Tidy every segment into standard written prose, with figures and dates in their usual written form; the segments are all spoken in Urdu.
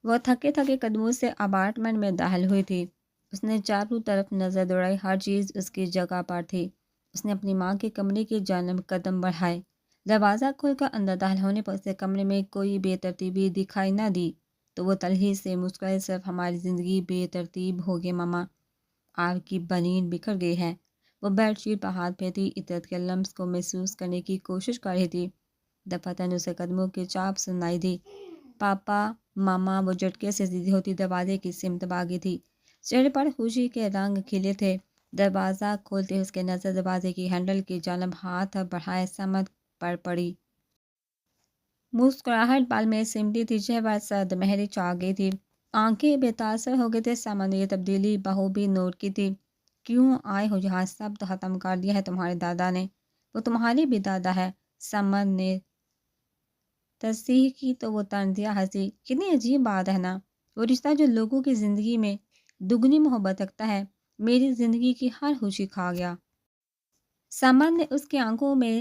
وہ تھکے تھکے قدموں سے اپارٹمنٹ میں داخل ہوئی تھی۔ اس نے چاروں طرف نظر دوڑائی، ہر چیز اس کی جگہ پر تھی۔ اس نے اپنی ماں کے کمرے کی جانب قدم بڑھائے۔ دروازہ کھول کر اندر داخل ہونے پر اسے کمرے میں کوئی بے ترتیبی دکھائی نہ دی تو وہ تلخی سے مسکرائی، صرف ہماری زندگی بے ترتیب ہو گئی ماما، آپ کی بنین بکھر گئی ہے۔ وہ بیڈ شیٹ پر ہاتھ پھیرتی عطرت کے لمس کو محسوس کرنے کی کوشش کر رہی تھی۔ دفعتاً اسے قدموں کی چاپ سنائی دی۔ پاپا، ماما۔ وہ جھٹکے سے سیدھی ہوتی دروازے کی سمت بھاگی تھی۔ چہرے پر خوشی کے رنگ کھلے تھے۔ دروازہ کھولتے اس کے نظر دروازے کی ہینڈل کی جانب ہاتھ بڑھائے سمت پر پڑی۔ مسکراہٹ بال میں سمٹی تھی، چہرہ سرد مہری چھا گئی تھی، آنکھیں بے تاثر ہو گئی تھی۔ سمن نے یہ تبدیلی بخوبی نوٹ کی تھی۔ کیوں آئے ہو یہاں؟ سب تو ختم کر دیا ہے تمہارے دادا نے۔ وہ تمہاری بھی دادا ہے، سمن نے تصحیح کی تو وہ طنزیہ ہنسی۔ کتنی عجیب بات ہے نا، وہ رشتہ جو لوگوں کی زندگی میں دگنی محبت رکھتا ہے، میری زندگی کی ہر خوشی کھا گیا۔ سمن نے اس کی آنکھوں میں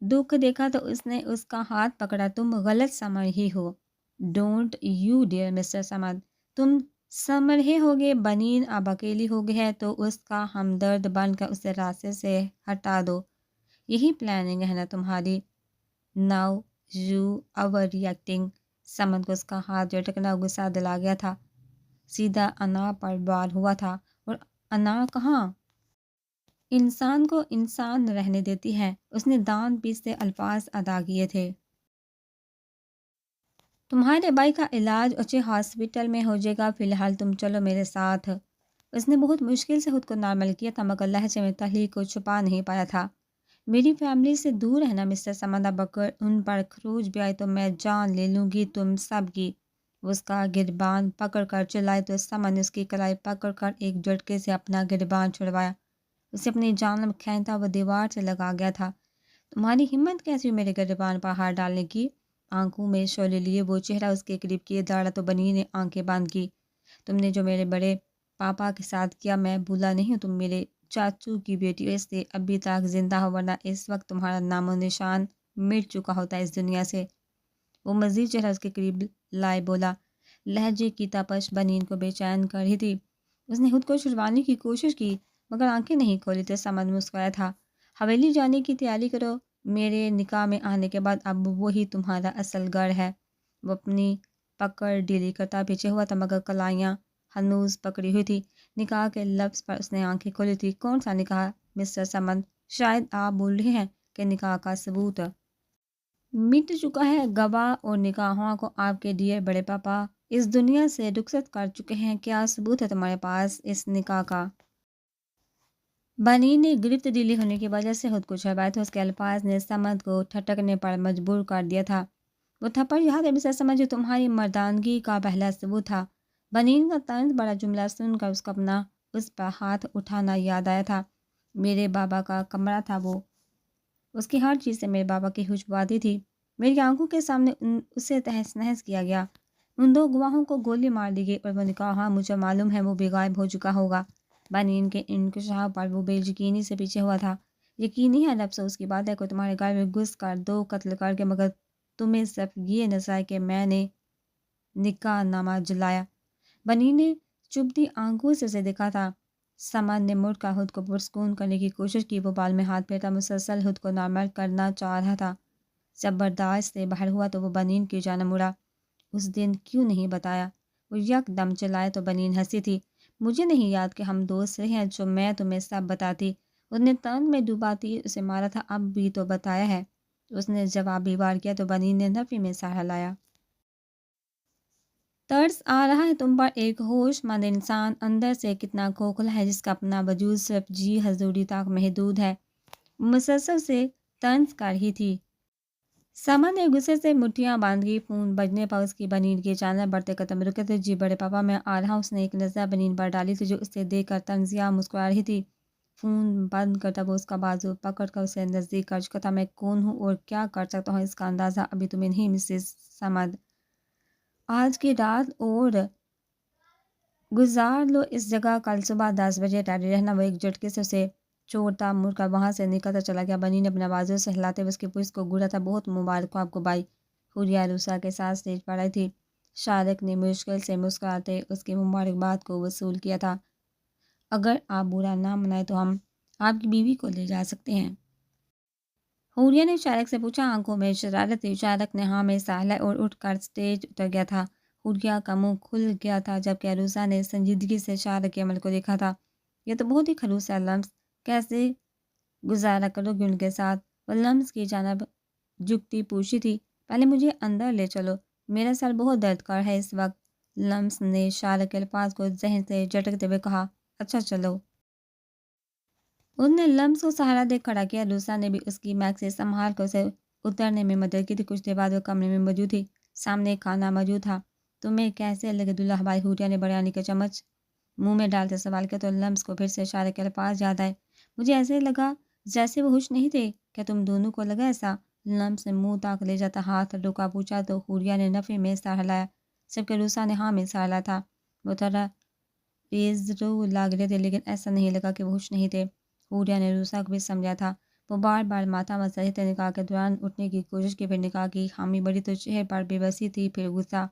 دکھ دیکھا تو اس نے اس کا ہاتھ پکڑا۔ تم غلط سمجھ رہی ہو۔ ڈونٹ یو ڈیئر مسٹر سمن، تم سمجھ رہے ہوگے بنین اب اکیلی ہو گئی ہے تو اس کا ہمدرد بن کر اسے راستے سے ہٹا دو۔ یہی پلاننگ ہے نا تمہاری؟ Now you over reacting. Saman کو اس کا ہاتھ جھٹکنا غصہ دلا گیا تھا۔ سیدھا انا پر وار ہوا تھا، اور انا کہاں انسان کو انسان رہنے دیتی ہے۔ اس نے دانت پیستے الفاظ ادا کیے تھے۔ تمہارے بھائی کا علاج اچھے ہاسپٹل میں ہو جائے گا، فی الحال تم چلو میرے ساتھ۔ اس نے بہت مشکل سے خود کو نارمل کیا تھا، مگر لہجے میں تلخی کو چھپا نہیں پایا تھا۔ میری فیملی سے دور رہنا مسٹر سمن، اب اگر ان پر خروج بھی آئے تو میں جان لے لوں گی تم سب کی۔ وہ اس کا گریبان پکڑ کر چلائے تو سمن نے اس کی کلائی پکڑ کر ایک جھٹکے سے اپنا گریبان چھڑوایا۔ اسے اپنی جانب کھینچا، وہ دیوار سے لگا گیا تھا۔ تمہاری ہمت کیسی ہوئی میرے گریبان پر ہاتھ ڈالنے کی؟ آنکھوں میں شعلے لیے وہ چہرہ اس کے قریب کیے داڑا تو بنی نے آنکھیں بند کی۔ تم نے جو میرے بڑے پاپا کے ساتھ کیا میں بھولا نہیں ہوں، تم میرے چاچو کی بیٹی ہو، اس لیے ابھی تک زندہ ہو، ورنہ اس وقت تمہارا نام و نشان مٹ چکا ہوتا ہے اس دنیا سے۔ وہ مزید چہرہ اس کے قریب لائے بولا، لہجے کی تپش بنین کو بے چین کر رہی تھی۔ اس نے خود کو چھڑوانے کی کوشش کی مگر آنکھیں نہیں کھولی تو سمن مسکرایا تھا۔ حویلی جانے کی تیاری کرو، میرے نکاح میں آنے کے بعد اب وہی تمہارا اصل گھر ہے۔ وہ اپنی پکڑ ڈھیلی کرتا پیچھے ہوا تھا مگر کلائیاں ہنوز پکڑی ہوئی تھی۔ نکاح کے لفظ پر اس نے آنکھیں کھولی تھی۔ کون سا نکاح مسٹر سمن؟ شاید آپ بول رہے ہیں کہ نکاح کا ثبوت مٹ چکا ہے، گواہ اور نکاحوں کو آپ کے ڈیئر بڑے پاپا اس دنیا سے رخصت کر چکے ہیں۔ کیا ثبوت ہے تمہارے پاس اس نکاح کا؟ بنی نے گرفت ڈھیلی ہونے کی وجہ سے خود کو چھڑوایا تھا۔ اس کے الفاظ نے سمد کو ٹھٹکنے پر مجبور کر دیا تھا۔ وہ تھپڑ یاد ہے مسٹر سمد، جو تمہاری مردانگی کا پہلا ثبوت تھا۔ بنین کا طنز بڑا جملہ سن کر اس کو اپنا اس پر ہاتھ اٹھانا یاد آیا تھا۔ میرے بابا کا کمرہ تھا وہ، اس کی ہر چیز سے میرے بابا کی خوشبو آتی تھی۔ میری آنکھوں کے سامنے اسے تہس نہس کیا گیا۔ ان دو گواہوں کو گولی مار دی گئی اور وہ نکاح مجھے معلوم ہے وہ بھی غائب ہو چکا ہوگا۔ بنین کے انکشاف پر وہ بے یقینی سے پیچھے ہوا تھا۔ یقینی ہے، افسوس کی بات ہے کہ تمہارے گھر میں گھس کر 2 قتل کر کے، مگر تمہیں صرف یہ نظر آئے کہ میں نے نکاح نامہ جلایا۔ بنین نے چبھتی آنکھوں سے اسے دیکھا تھا۔ سمن نے مڑ کر خود کو پرسکون کرنے کی کوشش کی۔ وہ بال میں ہاتھ پھیرتا مسلسل خود کو نارمل کرنا چاہ رہا تھا۔ جب برداشت سے باہر ہوا تو وہ بنین کی جانب مڑا۔ اس دن کیوں نہیں بتایا؟ وہ یک دم چلائے تو بنین ہنسی تھی۔ مجھے نہیں یاد کہ ہم دوست رہے ہیں جو میں تمہیں سب بتاتی۔ اس نے تان میں ڈوباتی اسے مارا تھا، اب بھی تو بتایا ہے۔ اس نے جوابی وار کیا تو بنین نے نفی میں سہرا لایا۔ ترس آ رہا ہے تم پر، ایک ہوش مند انسان اندر سے کتنا کھوکھلا ہے جس کا اپنا وجود صرف جی حضوری تک محدود ہے۔ مسلسل سے طنز کر رہی تھی۔ سمن نے غصے سے مٹھیاں باندھ کی۔ فون بجنے پر اس کی بنین کی جانب بڑھتے قدم رکے تھے۔ جی بڑے پاپا میں آ رہا ہوں۔ اس نے ایک نظر بنین پر ڈالی تھی جو اسے دیکھ کر طنزیہ مسکرا رہی تھی۔ فون بند کرتا وہ اس کا بازو پکڑ کر اسے نزدیک کر چکا تھا۔ میں کون ہوں اور کیا کر سکتا ہوں اس کا اندازہ ابھی تمہیں نہیں مسز سمد۔ آج کی رات اور گزار لو اس جگہ، کل صبح 10 بجے ریڈی رہنا۔ وہ ایک جھٹکے سے اسے چھوڑتا مڑ کر وہاں سے نکلتا چلا گیا۔ بنی نے اپنا بازو سے ہلاتے ہوئے اس کی پشت کو گھورا تھا۔ بہت مبارک ہو آپ کو بھائی، حوریہ روسا کے ساتھ اسٹیج پر آئی تھی۔ شارق نے مشکل سے مسکراتے اس کی مبارکباد کو وصول کیا تھا۔ اگر آپ برا نہ منائے تو ہم آپ کی بیوی کو لے جا سکتے ہیں۔ حوریہ نے شارق سے پوچھا، آنکھوں میں شرارت تھی۔ شارق نے ہاں میں سہلا اور اٹھ کر سٹیج اتر گیا تھا۔ حوریہ کا منہ کھل گیا تھا جبکہ عروسہ نے سنجیدگی سے شارق کے عمل کو دیکھا تھا۔ یہ تو بہت ہی خلوص ہے لمس، کیسے گزارا کرو گے ان کے ساتھ؟ وہ لمس کی جانب جھکتی پوچھی تھی۔ پہلے مجھے اندر لے چلو، میرا سر بہت درد کر ہے اس وقت۔ لمس نے شارق کے الفاظ کو ذہن سے جھٹکتے ہوئے کہا، اچھا چلو۔ اس نے لمس کو سہارا دے کھڑا کیا۔ عروسہ نے بھی اس کی میکسی سنبھال کر اسے اترنے میں مدد کی تھی۔ کچھ دیر بعد وہ کمرے میں موجود تھی۔ سامنے کھانا موجود تھا۔ تمہیں کیسے لگے دلہا بھائی؟ حوریہ نے بریانی کا چمچ منہ میں ڈالتے سوال کیا تو لمس کو پھر سے شارق کے الفاظ یاد آئے۔ مجھے ایسے لگا جیسے وہ ہوش نہیں تھے۔ کیا تم دونوں کو لگا ایسا؟ لمس نے منہ تاک لے جاتا ہاتھ رکا پوچھا تو حوریہ نے نفی میں سر ہلایا، جبکہ عروسہ نے ہاں میں سر ہلایا تھا۔ وہ تھوڑا ریزرو لگ رہے تھے لیکن ایسا نہیں لگا کہ وہ ہوش نہیں تھے۔ حوریہ نے عروسہ کو بھی سمجھا تھا۔ وہ بار بار ماتھا مس رہے تھے۔ نکاح کے دوران اٹھنے کی کوشش کی، پھر نکاح کی حامی بڑی تو چہرے پر بے بسی تھی، پھر غصہ۔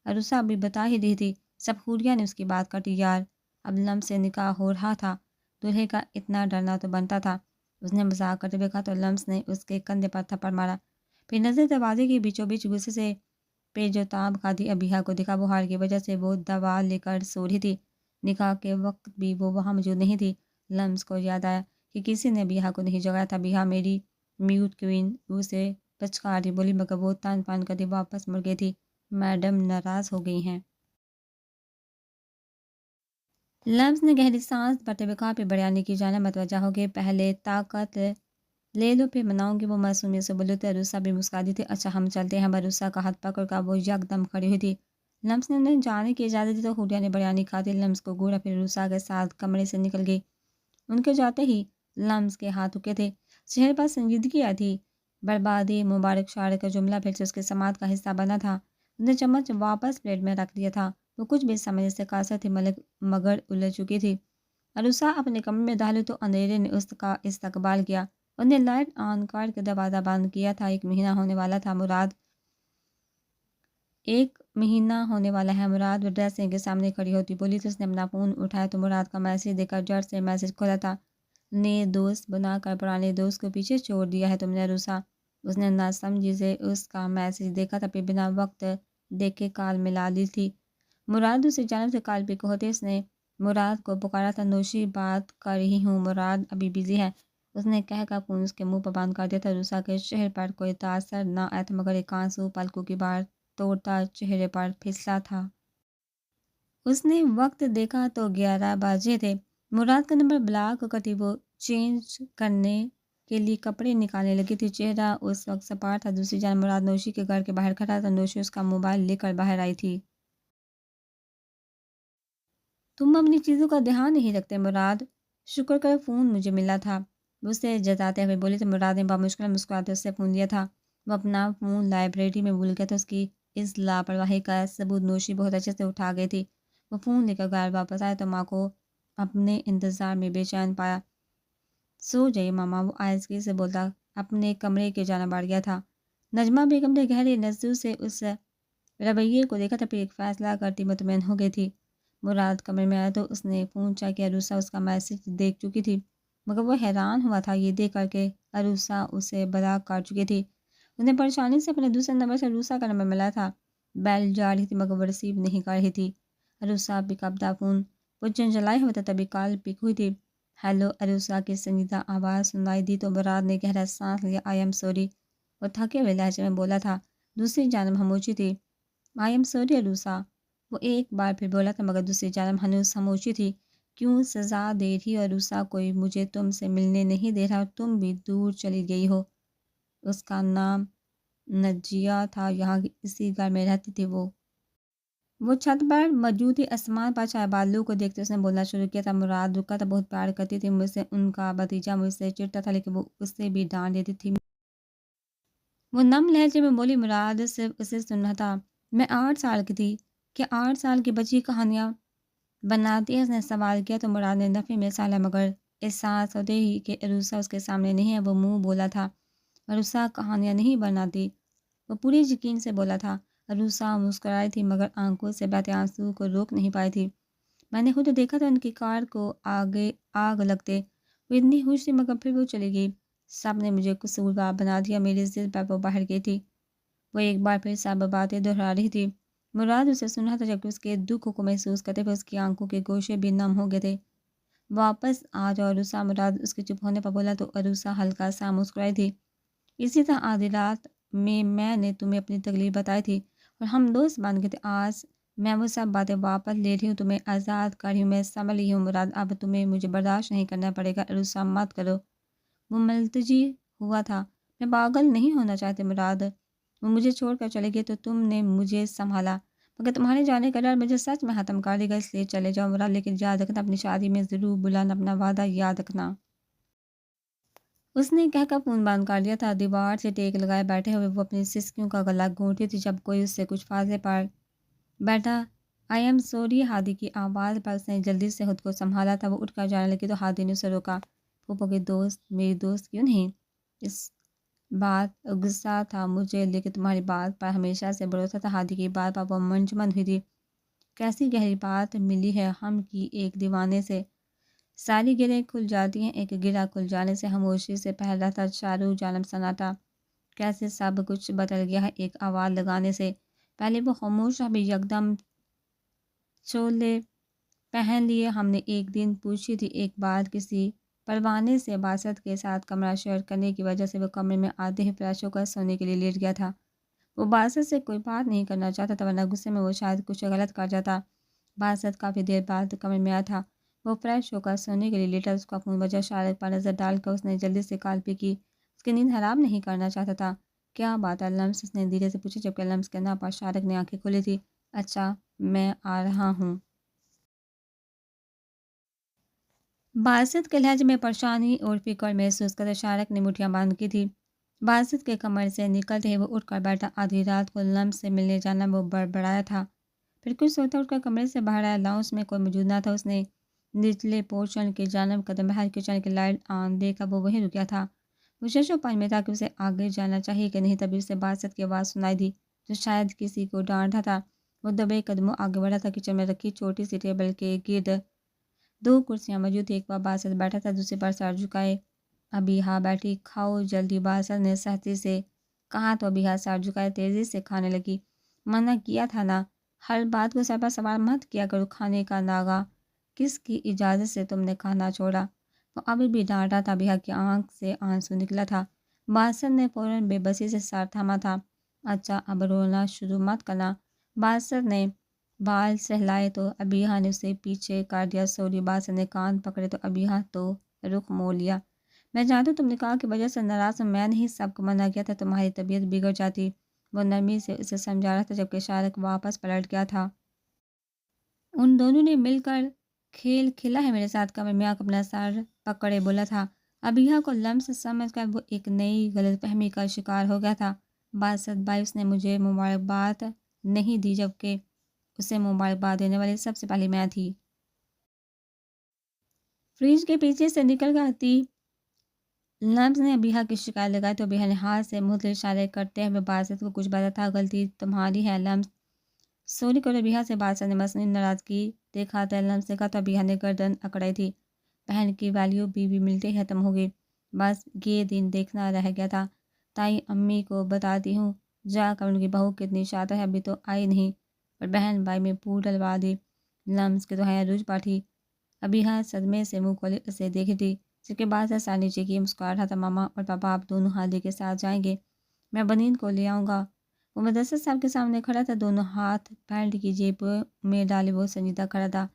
عروسہ ابھی بتا ہی رہی تھی سب، حوریہ نے اس کی بات کاٹی۔ یار اب لمس سے نکاح ہو رہا تھا، دولہے کا اتنا ڈرنا تو بنتا تھا، اس نے مذاق کرتے ہوئے کہا تو لمس نے اس کے کندھے پر تھپڑ مارا، پھر نظر دروازے کے بیچوں بیچ غصے سے پیچ و تاب کھاتی ابیہا کو دیکھا۔ بخار کی وجہ سے وہ دوا لے کر سو رہی تھی۔ نکاح کے وقت بھی وہ وہاں موجود نہیں تھی۔ لمس کو یاد آیا کہ کسی نے ابیہا کو نہیں جگایا تھا۔ ابیہا میری میوٹ کوئین، اسے پچکاری بولی، مگر وہ تن پن کرتی واپس مڑ گئی تھی۔ میڈم ناراض ہو گئی ہیں۔ لمس نے گہری سانس بھرتے ہوئے کہا، پھر بریانی کی جانب متوجہ ہو گئے، پہلے طاقت لے لو پھر مناؤں گی۔ وہ معصومیت سے بولے تو عروسہ بھی مسکرا دی تھی۔ اچھا ہم چلتے ہیں۔ عروسہ کا ہاتھ پکڑ کر وہ یکدم کھڑی ہوئی تھی۔ لمس نے انہیں جانے کی اجازت دی تو حوریہ نے بریانی کھاتی لمس کو گھورا، پھر عروسہ کے ساتھ کمرے سے نکل گئی۔ ان کے جاتے ہی لمس کے ہاتھ رکے تھے، چہرے پر سنجیدگی آئی تھی۔ بربادی مبارک شارق کا جملہ پھر سے اس کے سماعت کا حصہ بنا تھا۔ اس نے چمچ واپس پلیٹ میں رکھ دیا تھا۔ وہ کچھ بھی سمجھنے سے قاصر تھی مگر الجھ چکی تھی۔ عروسہ اپنے کمرے میں داخل تو اندھیرے نے اس کا استقبال کیا۔ انہوں نے لائٹ آن کر کے دروازہ بند کیا تھا۔ ایک مہینہ ہونے والا ہے مراد۔ وہ ڈریسنگ کے سامنے کھڑی ہوتی بولی تو اس نے اپنا فون اٹھایا تو مراد کا میسج دے کر جٹ سے میسج کھولا تھا، نئے دوست بنا کر پرانے دوست کو پیچھے چھوڑ دیا ہے تم نے عروسہ۔ اس نے نہ سمجھی سے اس کا میسج دیکھا تھا، پھر بنا وقت دیکھے کال ملا لی تھی۔ مراد دوسری جانب سے کال پک ہوتے اس نے مراد کو پکارا تھا، نوشی بات کر رہی ہوں، مراد ابھی بزی ہے، اس نے کہہ کر فون اس کے منہ پر بند کر دیا تھا۔ عروسہ کے چہرے پر کوئی تاثر نہ آیا تھا مگر ایک آنسو پلکوں کی بار توڑتا چہرے پر پھسلا تھا۔ اس نے وقت دیکھا تو 11 بجے تھے۔ مراد کا نمبر بلاک کرتی وہ چینج کرنے کے لیے کپڑے نکالنے لگی تھی۔ چہرہ اس وقت سپاٹ تھا۔ دوسری جانب مراد نوشی کے گھر کے باہر کھڑا تھا۔ نوشی اس کا موبائل لے کر باہر آئی تھی۔ تم اپنی چیزوں کا دھیان نہیں رکھتے مراد، شکر کرو فون مجھے ملا تھا، اس سے جتاتے ہوئے بولی تو مراد نے بامشکل مسکراتے اس سے فون لیا تھا۔ وہ اپنا فون لائبریری میں بھول گیا تھا۔ اس کی اس لاپرواہی کا ثبوت نوشی بہت اچھے سے اٹھا گئی تھی۔ وہ فون لے کر گھر واپس آئے تو ماں کو اپنے انتظار میں بے چین پایا۔ سو جائیے ماما، وہ آہستگی سے بولتا اپنے کمرے کے جانب بڑھ گیا تھا۔ نجمہ بیگم نے گہری نظروں سے اس رویے کو دیکھا تھا، پھر ایک فیصلہ کرتی مطمئن ہو گئی تھی۔ مراد کمرے میں آیا تو اس نے فون چیک کیا، عروسہ اس کا میسج دیکھ چکی تھی مگر وہ حیران ہوا تھا یہ دیکھ کر کے عروسہ اسے بلاک کر چکی تھی۔ اس نے پریشانی سے اپنے دوسرے نمبر سے عروسہ کا نمبر ملا تھا۔ بیل جا رہی تھی مگر وہ ریسیو نہیں کر رہی تھی۔ عروسہ پک اپ دا فون، وہ چنچلائے ہوئے تھا تبھی کال پک ہوئی تھی۔ ہیلو، عروسہ کی سنجیدہ آواز سنائی دی تو مراد نے گہرا سانس لیا۔ آئی ایم سوری، وہ تھکے ہوئے لہجے میں بولا تھا۔ دوسری جانب خاموشی تھی۔ آئی ایم سوری عروسہ، وہ ایک بار پھر بولا تھا مگر دوسری جانب ہنوز خاموشی تھی۔ کیوں سزا دے رہی ہو عروسہ؟ کوئی مجھے تم سے ملنے نہیں دے رہا، تم بھی دور چلی گئی ہو۔ اس کا نام نجیہ تھا، یہاں اسی گھر میں رہتی تھی وہ چھت پر موجود تھی۔ آسمان پر چھائے بادلوں کو دیکھتے اس نے بولنا شروع کیا تھا، مراد رکا تھا، بہت پیار کرتی تھی مجھ سے، ان کا بھتیجا مجھ سے چڑھتا تھا لیکن وہ اس سے بھی ڈانٹ دیتی تھی۔ وہ نم لہجے میں بولی، مراد صرف اسے سن رہا تھا۔ میں 8 سال کی تھی، کیا 8 سال کی بچی کہانیاں بناتی ہے؟ اس نے سوال کیا تو مراد نے نفی میں سالا مگر احساس ہوتے ہی کہ عروسہ اس کے سامنے نہیں ہے وہ منہ بولا تھا، عروسہ کہانیاں نہیں بناتی، وہ پورے یقین سے بولا تھا۔ عروسہ مسکرائی تھی مگر آنکھوں سے بہتے آنسو کو روک نہیں پائی تھی۔ میں نے خود دیکھا تھا ان کی کار کو آگے آگ لگتے، وہ اتنی خوش تھی مگر پھر وہ چلی گئی۔ سب نے مجھے قصوروار بنا دیا، میری ضد پر وہ باہر گئی تھی۔ وہ ایک بار پھر سب باتیں دہرا رہی تھی۔ مراد اسے سن رہا تھا جبکہ اس کے دکھ کو محسوس کرتے ہوئے اس کی آنکھوں کے گوشے بھی نم ہو گئے تھے۔ واپس آ جاؤ عروسہ، مراد اس کے چپ ہونے پر بولا تو عروسہ ہلکا سا مسکرائی تھی۔ اسی طرح آدھی رات میں نے تمہیں اپنی تکلیف بتائی تھی اور ہم دوست بن گئے تھے۔ آج میں وہ سب باتیں واپس لے رہی ہوں، تمہیں آزاد کر رہی ہوں، میں سنبھل رہی ہوں مراد، اب تمہیں مجھے برداشت نہیں کرنا پڑے گا، عروسہ مت کرو۔ وہ ملتجی ہوا تھا۔ میں پاگل نہیں ہونا چاہتے مراد، وہ مجھے چھوڑ کر چلے گئے تو تم نے مجھے سنبھالا، مگر تمہارے جانے کا ڈر مجھے سچ میں ختم کر دے گا، اس لیے چلے جاؤ مراد، لیکن یاد رکھنا اپنی شادی میں ضرور بلانا، اپنا وعدہ یاد رکھنا۔ اس نے کہہ کر فون بند کر دیا تھا۔ دیوار سے ٹیک لگائے بیٹھے ہوئے وہ اپنی سسکیوں کا گلا گھونٹ رہی تھی جب کوئی اس سے کچھ فاصلے پر بیٹھا۔ آئی ایم سوری، ہادی کی آواز پر اس نے جلدی سے خود کو سنبھالا تھا۔ وہ اٹھ کر جانے لگی تو ہادی نے اسے روکا۔ پھوپھو کے دوست میری دوست کیوں نہیں؟ اس بات غصہ تھا مجھے، لیکن تمہاری بات پر ہمیشہ سے بھروسہ تھا۔ ہادی کی بات پر وہ منجمد ہوئی تھی۔ کیسی گہری بات ملی ہے ہم کی ایک دیوانے سے، ساری گرہیں کھل جاتی ہیں، ایک گرہ کھل جانے سے خاموشی سے پھیل رہا تھا چاروں جانب سناٹا۔ کیسے سب کچھ بدل گیا ہے ایک آواز لگانے سے۔ پہلے وہ خاموش ابھی یکدم چولے پہن لیے۔ ہم نے ایک دن پوچھی تھی ایک بات کسی پروانے سے، باسط کے ساتھ کمرہ شیئر کرنے کی وجہ سے وہ کمرے میں آتے ہی فریش ہو کر سونے کے لیے لیٹ گیا تھا۔ وہ باسط سے کوئی بات نہیں کرنا چاہتا تھا ورنہ غصے میں وہ شاید کچھ غلط کر جاتا۔ باسط کافی دیر بعد کمرے میں آیا تھا۔ وہ فریش ہو کر سونے کے لیے لیٹا، اس کا فون بجا، شارق پر نظر ڈال کر اس نے جلدی سے کال پہ کی۔ اس کی نیند حرام نہیں کرنا چاہتا تھا۔ کیا بات ہے لمس، اس نے دھیرے سے پوچھا جبکہ لمس کے نہ پر شارق نے آنکھیں کھولی تھی۔ اچھا میں آ رہا ہوں۔ باسط کے لہجے میں پریشانی اور فکر محسوس کرتے شارق نے مٹھیاں باندھ کی تھی۔ باسط کے کمرے سے نکلتے ہی وہ اٹھ کر بیٹھا۔ آدھی رات کو لمس سے ملنے جانا وہ بڑبڑایا تھا، پھر کچھ سوچتا اٹھ کر کمرے سے باہر آیا۔ لاؤنج میں کوئی موجود نہ تھا۔ اس نے نچلے پورشن کی جانب قدم بڑھائے، کچن کی لائٹ آن دیکھ کر وہ وہیں رک گیا تھا۔ وہ شش و پنج میں تھا کہ اسے آگے جانا چاہیے کہ نہیں، تبھی اسے باسط کی آواز سنائی دی جو شاید کسی کو ڈانٹ رہا تھا۔ وہ دبے قدموں آگے بڑھا تھا۔ کچن میں رکھی چھوٹی سی ٹیبل کے گرد دو کرسیاں موجود تھیں، ایک پر باسط بیٹھا تھا، دوسری پر سر جھکائے ابیہا بیٹھی۔ کھاؤ جلدی، باسط نے سختی سے کہا تو ابیہا سر جھکائے تیزی سے کھانے لگی۔ منع کیا تھا نا، ہر بات کو سر پر سوار مت کیا کرو، کھانے کا ناغہ کس کی اجازت سے تم نے کھانا چھوڑا؟ وہ ابھی بھی ڈانٹ رہا تھا۔ ابیہا کی آنکھ سے آنسو نکلا تھا۔ باسط نے فوراً بے بسی سے سر تھاما تھا۔ اچھا اب رونا شروع مت کرنا۔ باسط نے بال سہلائے تو ابیہا نے اسے پیچھے کر دیا۔ سوری، باسط نے کان پکڑے تو ابیہا تو رخ موڑ لیا۔ میں جانتا ہوں تم نے کہا کی وجہ سے ناراض ہوں، میں نے ہی سب کو منع کیا تھا، تمہاری طبیعت بگڑ جاتی۔ وہ نرمی سے اسے سمجھا رہا تھا جبکہ شارق واپس پلٹ گیا تھا۔ ان دونوں نے مل کر کھیل کھیلا ہے میرے ساتھ، کمرے میں آ کر اپنا سر پکڑے بولا تھا۔ ابیہا کو لمس سمجھ کر وہ ایک نئی غلط فہمی کا شکار ہو گیا تھا۔ باسط بھائی، اس نے مجھے مبارکباد نہیں دی جبکہ اسے مبارکباد دینے والی سب سے پہلی میں تھی۔ فریج کے پیچھے سے نکل کر آتی لمس نے ابیہا کی شکایت لگائی تو ابیہا نے ہاتھ سے منہ اشارے کرتے ہوئے باسط کو کچھ بتا تھا۔ غلطی تمہاری ہے لمس، سوری کرو ابیہا سے، باسط نے مصنوعی ناراضگی دکھاتے لمس سے کہا تو ابیہا نے گردن اکڑائی تھی۔ بہن کی ویلیو بیوی ملتے ہی ختم ہو گئی، بس یہ دن دیکھنا رہ گیا تھا۔ تائی امی کو بتاتی ہوں جا کر ان کی بہو کتنی شاطر ہے، ابھی تو آئی نہیں، اور بہن بھائی میں پھول ڈلوا دی۔ لمس کی دہائیاں روج پاٹھی۔ ابیہا صدمے سے منہ کھولے اسے دیکھی تھی جبکہ باسط سر نیچے کیے مسکرا رہا تھا۔ ماما اور پاپا آپ دونوں ہادی کے ساتھ جائیں گے، میں بنین کو لے آؤں گا۔ وہ مدثر صاحب کے سامنے کھڑا تھا، دونوں ہاتھ پینٹ کی جیب میں ڈالے وہ سنجیدہ کھڑا تھا۔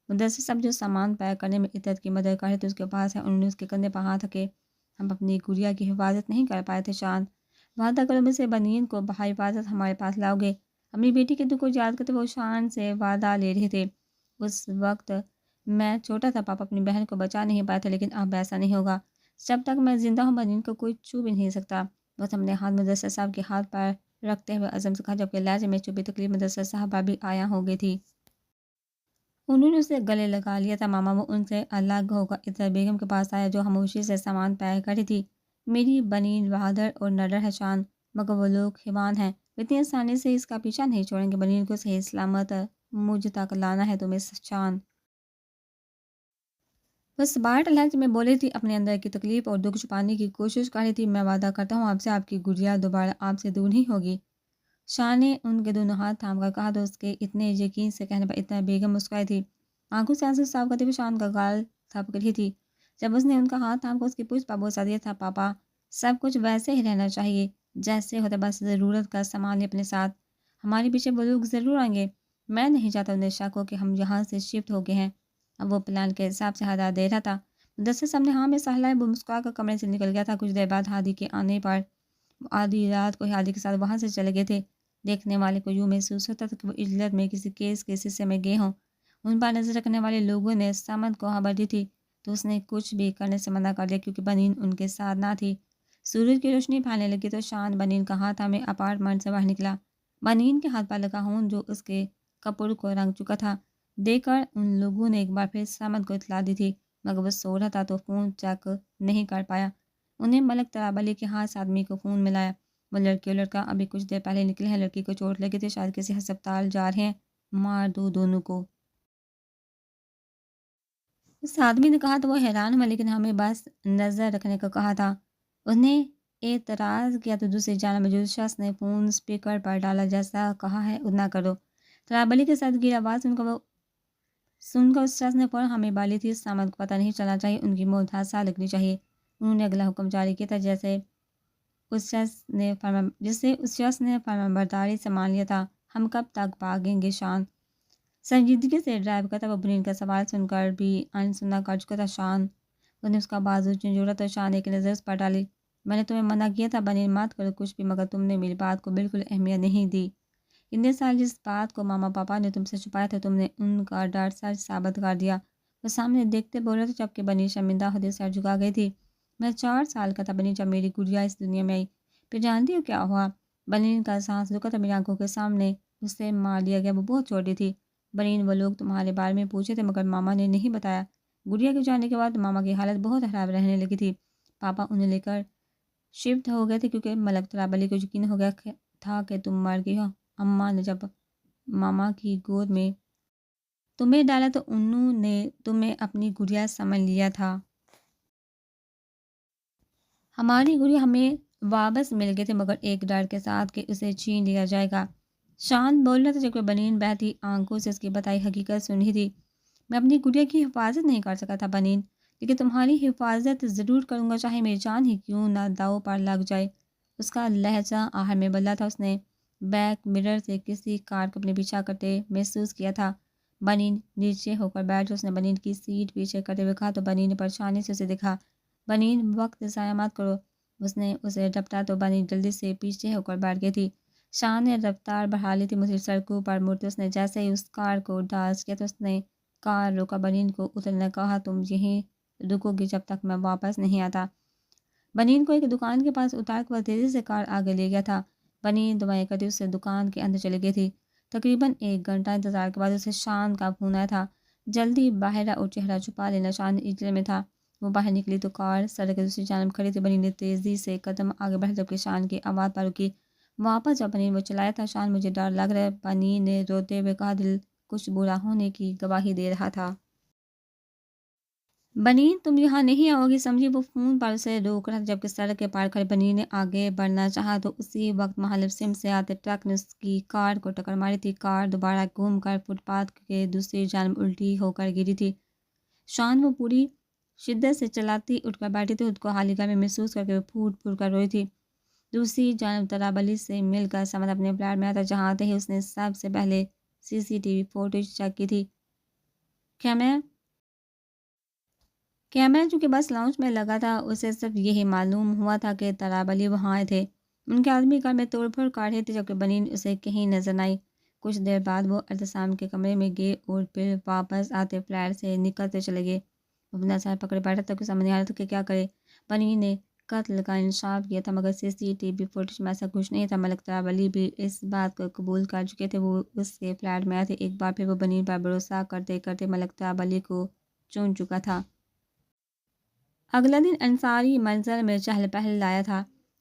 مدثر صاحب جو سامان پیک کرنے میں عدت کی مدد کر رہے تھے اس کے پاس ہے۔ انہوں نے اس کے کندھے پر ہاتھ رکھے۔ ہم اپنی گڑیا کی حفاظت نہیں کر پائے تھے شان، وعدہ کرو مجھ سے بنین کو بحفاظت ہمارے پاس لاؤ گے۔ اپنی بیٹی کے دکھ کو یاد کرتے وہ شان سے وعدہ لے رہے تھے۔ اس وقت میں چھوٹا تھا، پاپا اپنی بہن کو بچا نہیں پائے تھے، لیکن اب ایسا نہیں ہوگا۔ جب تک میں زندہ ہوں بنین کو کوئی چھو بھی نہیں سکتا۔ بس اپنے ہاتھ مدثر صاحب کے ہاتھ پر رکھتے ہوئے عزم سے کہا جبکہ لہجے میں چھپی تکلیف مدثر صاحب بھی آیا ہو گئی تھی۔ انہوں نے اسے گلے لگا لیا تھا۔ ماما وہ ان سے الگ ہو کر عطر بیگم کے پاس آیا جو خاموشی سے سامان پیک کر رہی تھی۔ میری بنین بہادر اور نڈر ہے شان، مگر وہ لوگ حیوان ہیں، وہ اتنی آسانی سے اس کا پیچھا نہیں چھوڑیں گے۔ بنین کو صحیح سلامت مجھ تک لانا ہے تمہیں شان۔ بس بارٹ لہجے میں بولی تھی، اپنے اندر کی تکلیف اور دکھ چھپانے کی کوشش کر رہی تھی۔ میں وعدہ کرتا ہوں آپ سے، آپ کی گڑیا دوبارہ آپ سے دور نہیں ہوگی۔ شان نے ان کے دونوں ہاتھ تھام کر کہا تو اس کے اتنے یقین سے کہنے پر اتنا بیگم مسکرائی تھی، آنکھوں سے آنسو صاف کرتے ہوئے شان کا گال تھپک رہی تھی۔ جب اس نے ان کا ہاتھ تھام کر اس کی پشت پر بوسہ دیا تھا، پاپا سب کچھ ویسے ہی رہنا چاہیے جیسے ہوتا، بس ضرورت کا سامان اپنے ساتھ، ہمارے پیچھے وہ لوگ ضرور آئیں گے، میں نہیں چاہتا انہیں شک ہو کہ ہم یہاں سے شفٹ ہو گئے ہیں۔ اب وہ پلان کے حساب سے ہدایت دے رہا تھا۔ مدثر سامنے ہاں میں سہلائے، وہ مسکرا کر کمرے سے نکل گیا تھا۔ کچھ دیر بعد ہادی کے آنے پر آدھی رات کو ہادی کے ساتھ وہاں سے چلے گئے تھے۔ دیکھنے والے کو یوں محسوس ہوتا تھا کہ وہ عجلت میں کسی کیس کے سلسلے میں گئے ہوں۔ ان پر نظر رکھنے والے لوگوں نے سمد کو خبر دی تھی تو اس نے کچھ بھی کرنے سے منع کر دیا کیونکہ بنین ان کے ساتھ نہ تھی۔ سورج کی روشنی پھیلنے لگی تو شان بنین کا ہاتھ ہمیں اپارٹمنٹ سے باہر نکلا۔ بنین کے ہاتھ پر لگا خون جو اس کے کپڑ کو رنگ چکا تھا دیکھ کر ان لوگوں نے ایک بار پھر سمد کو اطلاع دی تھی، مگر وہ سو رہا تھا تو فون چیک نہیں کر پایا۔ انہیں ملک ترابلی کے ہاتھ سے آدمی کو فون ملایا۔ وہ لڑکی اور لڑکا ابھی کچھ دیر پہلے نکلے ہیں، لڑکی کو چوٹ لگی تھی، شاید کسی ہسپتال جا رہے ہیں، مار دو دونوں کو۔ اس آدمی نے کہا تو وہ حیران ہوا، لیکن ہمیں بس نظر رکھنے کو کہا تھا۔ اس نے اعتراض کیا تو دوسری جانب موجود شخص نے فون اسپیکر پر ڈالا، جیسا کہا ہے اتنا کرو۔ ترابلی کے ساتھ گیر آواز سن کر اس شخص نے فوراً ہمیں بالی تھی، سامد کو پتہ نہیں چلنا چاہیے، ان کی موت حادثہ لگنی چاہیے۔ انہوں نے اگلا حکم جاری کیا تھا جسے اس شخص نے فرمان برداری سے مان لیا تھا، ہم کب تک بھاگیں گے شان؟ سنجیدگی سے ڈرائیو کرتا، وہ بنین کا سوال سن کر بھی انسنا کر چکا تھا۔ شان اس نے اس کا بازو جھنجھوڑا تو شان ایک نظر اس پر ڈالی، میں نے تمہیں منع کیا تھا بنین مت کرو کچھ بھی، مگر تم نے میری بات کو بالکل اہمیت نہیں دی۔ اتنے سال جس بات کو ماما پاپا نے تم سے چھپایا تھا، تم نے ان کا ڈر سچ ثابت کر دیا۔ وہ سامنے دیکھتے بول رہا تھا جبکہ بنین شرمندہ ہوتے سر جھکا گئی تھی۔ میں 4 سال کا تھا بنین جب میری گڑیا اس دنیا میں آئی، پھر جانتی ہو کیا ہوا؟ بنین کا سانس رکا تھا، میری آنکھوں کے سامنے اسے مار دیا گیا، وہ بہت چھوٹی تھی۔ بنین وہ لوگ تمہارے بارے میں پوچھے تھے مگر ماما نے نہیں بتایا۔ گڑیا کے جانے کے بعد ماما کی حالت بہت خراب رہنے لگی تھی، پاپا انہیں لے کر شفٹ ہو گئے تھے کیونکہ ملک ترابلی کو یقین ہو گیا تھا کہ تم مر گئی ہو۔ اماں نے جب ماما کی گود میں تمہیں ڈالا تو انہوں نے تمہیں اپنی گڑیا سمجھ لیا تھا۔ ہماری گڑیا ہمیں واپس مل گئے تھے مگر ایک ڈر کے ساتھ کہ اسے چھین لیا جائے گا۔ شان بول رہا تھا جبکہ بنین بہتی آنکھوں سے اس کی بتائی حقیقت سن رہی تھی۔ میں اپنی گڑیا کی حفاظت نہیں کر سکا تھا بنین، لیکن تمہاری حفاظت ضرور کروں گا چاہے میری جان ہی کیوں نہ داؤ پر لگ جائے۔ اس کا لہجہ آہر میں بدلا تھا، اس نے بیک مرر سے کسی کار کو اپنے پیچھا کرتے محسوس کیا تھا۔ بنین نیچے ہو کر بیٹھ، اس نے بنین کی سیٹ پیچھے کرتے ہوئے کہا تو بنین نے پریشانی سے اسے دیکھا۔ بنین وقت ضائع مت کرو، اس نے اسے ڈپٹا تو بنین جلدی سے پیچھے ہو کر بیٹھ گئی تھی۔ شان نے رفتار بڑھا لی تھی، مختلف سڑکوں پر مڑتے اس نے جیسے ہی اس کار کو ڈاس کیا تو اس نے کار روکا، بنین کو اترنے کہا تم یہیں رکو گی جب تک میں واپس نہیں آتا۔ بنین کو ایک دکان کے پاس اتار کر تیزی سے کار آگے لے گیا تھا۔ بنین دعائیں کرتی اس سے دکان کے اندر چلی گئی تھی۔ تقریباً 1 گھنٹہ انتظار کے بعد اسے شان کا فون آیا تھا، جلدی باہر اور چہرہ چھپا لینا۔ شان اجلے میں تھا، وہ باہر نکلی تو کار سڑک کے دوسری جانب کھڑی تھی۔ بنین نے تیزی سے قدم آگے بڑھا جبکہ شان کی آواز پر رکی۔ واپس جب بنین وہ چلایا تھا، شان مجھے ڈر لگ رہا ہے، بنین نے روتے ہوئے کہا، دل کچھ برا ہونے کی گواہی دے رہا تھا۔ بنین تم یہاں نہیں آؤ گی سمجھی؟ وہ فون پر اسے روک رہا تھا جبکہ سڑک کے پار کھڑے بنین نے آگے بڑھنا چاہا تو اسی وقت مخالف سمت سے آتے ٹرک نے اس کی کار کو ٹکر ماری تھی۔ کار دوبارہ گھوم کر فٹ پاتھ کے دوسری جانب الٹی ہو کر گری تھی۔ شان وہ پوری شدت سے چلاتی اٹھ کر بیٹھی تھی، خود کو حالی گھر میں محسوس کر کے وہ پھوٹ پھوٹ کر روئی تھی۔ دوسری جانب ترابلی سے مل کر سمد اپنے فلیٹ میں آتا، جہاں آتے ہی اس نے سب سے پہلے CCTV فوٹیج چیک کی تھی۔ کیمرہ چونکہ بس لاؤنج میں لگا تھا، اسے صرف یہی معلوم ہوا تھا کہ ترابلی وہاں آئے تھے۔ ان کے آدمی گھر میں توڑ پھوڑ کر رہے تھے جبکہ بنین اسے کہیں نظر نہ آئی۔ کچھ دیر بعد وہ اعتصام کے کمرے میں گئے اور پھر واپس آتے فلیٹ سے نکلتے چلے گئے۔ وہ اپنا سر پکڑے بیٹھا تھا کہ سمجھ نہیں آ رہا تھا کہ کیا کرے۔ بنین نے قتل کا انکشاف کیا تھا مگر CCTV فوٹیج میں ایسا کچھ نہیں تھا۔ ملک ترابلی بھی اس بات کو قبول کر چکے تھے، وہ اس کے فلیٹ میں آئے تھے۔ ایک بار پھر وہ بنین پر بھروسہ کرتے کرتے ملک ترابلی کو چن چکا تھا۔ اگلا دن انصاری منظر میں چہل پہل لایا تھا۔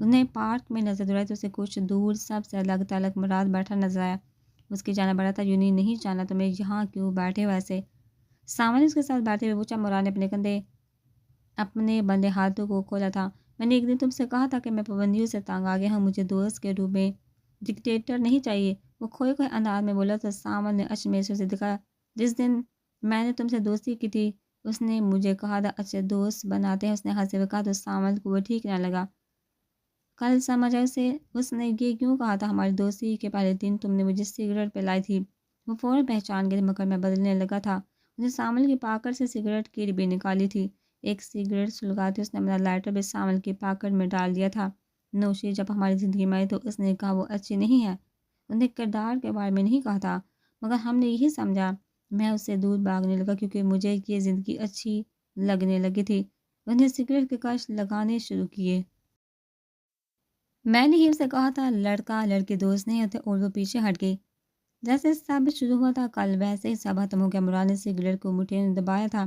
انہیں پارک میں نظر دوڑائی تو اسے کچھ دور سب سے الگ تلک مراد بیٹھا نظر آیا۔ اس کی جانا بڑا تھا، یونی نہیں جانا تو میں یہاں کیوں بیٹھے ہو ایسے؟ سامان اس کے ساتھ بیٹھے ہوئے پوچھا۔ مراد نے اپنے کندھے اپنے بندے ہاتھوں کو کھولا تھا۔ میں نے ایک دن تم سے کہا تھا کہ میں پابندیوں سے تنگ آ گیا ہوں، مجھے دوست کے روپ میں ڈکٹیٹر نہیں چاہیے۔ وہ کھوئے کھوئے انداز میں بولا تو سامان نے اچ میں سے اسے دکھا۔ جس دن میں نے تم سے دوستی کی تھی اس نے مجھے کہا تھا اچھے دوست بناتے ہیں، اس نے ہنسے ہوئے کہا تو سامان کو وہ ٹھیک نہ لگا۔ کل سمجھا اسے اس نے یہ کیوں کہا تھا؟ ہماری دوستی کے پہلے دن تم نے مجھے سگریٹ پلائی تھی۔ وہ فوراً پہچان گئی مگر میں بدلنے لگا تھا۔ اسے سامان کی پاکٹ سے سگریٹ کی ڈبی نکالی تھی۔ ایک سگریٹ سلگاتے اس نے اپنا لائٹر بھی سامان کی پاکٹ میں ڈال دیا تھا۔ نوشی جب ہماری زندگی میں آئی تو اس نے کہا وہ اچھی نہیں ہے۔ اس نے کردار کے بارے میں نہیں کہا تھا مگر ہم نے یہی سمجھا۔ میں اس سے دور بھاگنے لگا کیونکہ مجھے یہ زندگی اچھی لگنے لگی تھی۔ اس نے سگریٹ کے کش لگانے شروع کیے۔ میں نے ہی اسے کہا تھا لڑکا لڑکی دوست نہیں ہوتے، اور وہ پیچھے ہٹ گئی۔ جیسے سب شروع ہوا تھا کل ویسے ہی سب ختم ہو گیا۔ مراد نے سگریٹ کو مٹھی میں دبایا تھا۔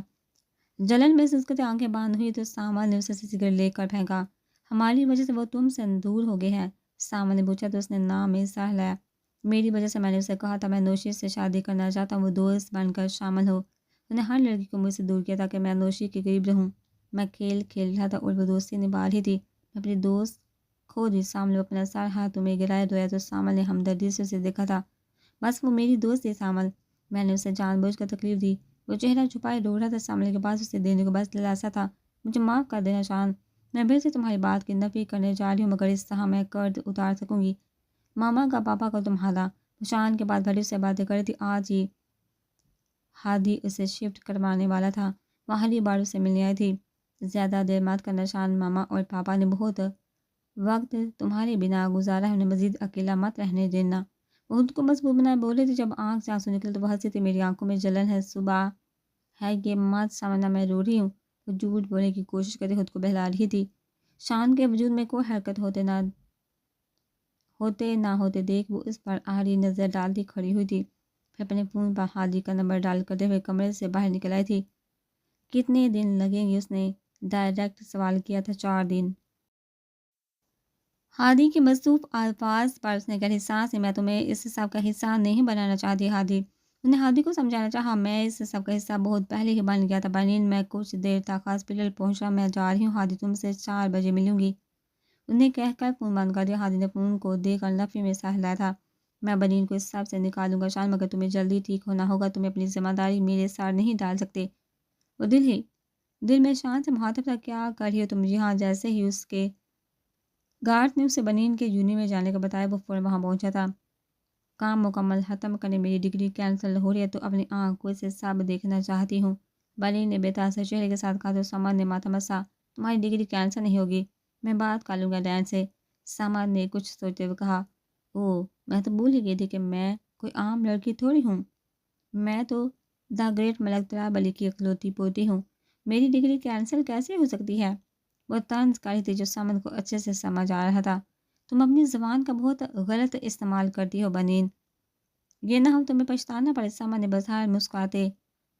جلن میں سے اس کی آنکھیں بند ہوئی تو سامان نے اسے سگریٹ لے کر پھینکا۔ ہماری وجہ سے وہ تم سے دور ہو گئے ہیں؟ سامان نے پوچھا تو اس نے نام میں سہ لایا۔ میری وجہ سے؟ میں نے اسے کہا تھا میں نوشی سے شادی کرنا چاہتا ہوں، وہ دوست بن کر شامل ہو۔ اس نے ہر لڑکی کو مجھ سے دور کیا تاکہ میں نوشی کے قریب رہوں۔ میں کھیل کھیل رہا تھا اور وہ دوستی نبھا رہی تھی۔ میں اپنی دوست کھو دی۔ سامان نے اپنا سر ہاتھوں میں گرائے رویا تو سامان نے ہمدردی سے اسے دیکھا تھا۔ بس وہ میری دوست تھی سامان، میں نے اسے جان بوجھ کر تکلیف دی۔ وہ چہرہ چھپائے رو رہا تھا۔ سامنے کے پاس اسے دینے کو بس دلاسا تھا۔ مجھے معاف کر دینا شان، میں پھر سے تمہاری بات کی نفی کرنے جا رہی ہوں مگر اس طرح میں قرض اتار سکوں گی۔ ماما کا پاپا کا تمہارا۔ شان کے بعد گھڑی سے باتیں کر رہی تھی۔ آج ہی ہادی اسے شفٹ کروانے والا تھا۔ وہ اہلی بار اسے ملنے آئی تھی۔ زیادہ دیر مت کرنا شان، ماما اور پاپا نے بہت وقت تمہارے بنا گزارا ہے، انہیں مزید اکیلا مت رہنے دینا۔ وہ خود کو مضبوط بنائے بولے تھے۔ جب آنکھ سے آنسو نکلے تو وہ ہنسی تھی۔ میری آنکھوں میں جلن ہے، صبح ہے، یہ مت سمجھنا میں رو رہی ہوں۔ وہ جھوٹ بولنے کی کوشش کرتے خود کو بہلا رہی تھی۔ شان کے وجود میں کوئی حرکت ہوتے نہ ہوتے دیکھ وہ اس پر آڑی نظر ڈالتی کھڑی ہوئی تھی۔ پھر اپنے فون پر ہادی کا نمبر ڈال کرتے ہوئے کمرے سے باہر نکل آئی تھی۔ کتنے دن لگیں گے؟ اس نے ڈائریکٹ سوال کیا تھا۔ 4 دن۔ ہادی کے مصروف الفاظ پر اس نے گہری سانس لی۔ میں تمہیں اس سب کا حصہ نہیں بنانا چاہتی ہادی۔ اس نے ہادی کو سمجھانا چاہا میں اس سب کا حصہ بہت پہلے ہی بن گیا تھا۔ بنین میں کچھ دیر تک ہاسپٹل پہنچا، میں جا رہی ہوں ہادی، تم سے 4 بجے ملوں گی۔ اس نے کہہ کر فون بند کر دیا۔ ہادی نے فون کو دے کر نفی میں سہ لایا تھا۔ میں بنین کو اس سب سے نکالوں گا شان، مگر تمہیں جلدی ٹھیک ہونا ہوگا، تمہیں اپنی ذمہ داری میرے سر نہیں ڈال سکتے۔ وہ دل میں شان سے مخاطب تھا، کیا کر رہی ہو تم یہاں؟ جیسے ہی اس کے گارڈ نے اسے بنین کے یونی میں جانے کا بتایا وہ فوراً وہاں پہنچا تھا۔ کام مکمل ختم کرنے میری ڈگری کینسل ہو رہی ہے تو اپنی آنکھوں سے سب دیکھنا چاہتی ہوں، بنین نے بے تاثر چہرے کے ساتھ کہا تو سامان نے ماتھا مسا۔ تمہاری ڈگری کینسل نہیں ہوگی، میں بات کر لوں گا ڈین سے، سامان نے کچھ سوچتے ہوئے کہا۔ اوہ، میں تو بھول ہی گئی تھی کہ میں کوئی عام لڑکی تھوڑی ہوں، میں تو دا گریٹ ملک طلعت علی کی اکلوتی پوتی ہوں، میری ڈگری کینسل کیسے ہو سکتی ہے؟ وہ طنز کر رہی تھی جو سامان کو اچھے سے سمجھ آ رہا تھا۔ تم اپنی زبان کا بہت غلط استعمال کرتی ہو بنین، یہ نہ ہو تمہیں پچھتانا پڑے۔ سامان نے بظاہر مسکراتے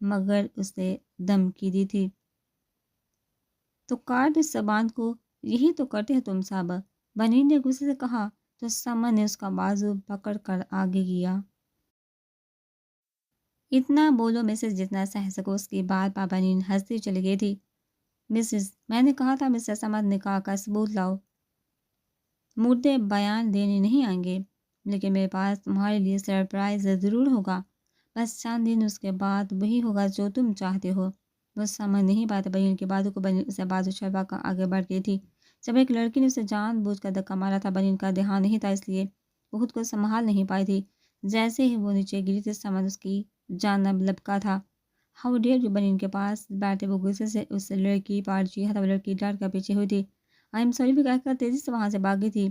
مگر اسے دھمکی دی تھی۔ تو کاٹ اس زبان کو، یہی تو کرتے ہو تم سب، بنین نے غصے سے کہا تو سامان نے اس کا بازو پکڑ کر آگے کیا۔ اتنا بولو مسز جتنا سہ سکو، اس کی بات پر بنین ہنستی چلی گئی تھی۔ مسز، میں نے کہا تھا مسز سامان نے کہا کا ثبوت لاؤ، مردے بیان دینے نہیں آئیں گے، لیکن میرے پاس تمہارے لیے سرپرائز ضرور ہوگا، بس چند دن اس کے بعد وہی ہوگا جو تم چاہتے ہو۔ وہ سمجھ نہیں پاتا بنین کی باتوں کو۔ بنین اسے بازو چھڑوا کر آگے بڑھ گئی تھی۔ جب ایک لڑکی نے اسے جان بوجھ کر دھکا مارا تھا، بنین کا دھیان نہیں تھا، اس لیے وہ خود کو سنبھال نہیں پائی تھی۔ جیسے ہی وہ نیچے گری تھی سامان اس کی جانب لپکا تھا۔ ہاؤ ڈیئر یو، بنین کے پاس بیٹھے وہ غصے سے اس لڑکی پر چیخا تھا۔ وہ لڑکی ڈر کر پیچھے ہوئی تھی۔ آئی ایم سوری بھی کہہ کر تیزی سے وہاں سے بھاگ گئی تھی۔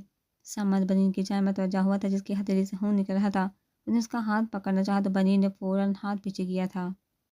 سامان بنین کی جانب متوجہ ہوا تھا جس کی ہتھیلی سے خون نکل رہا تھا۔ اس نے اس کا ہاتھ پکڑنا چاہا تو بنین نے فوراً ہاتھ پیچھے کیا تھا۔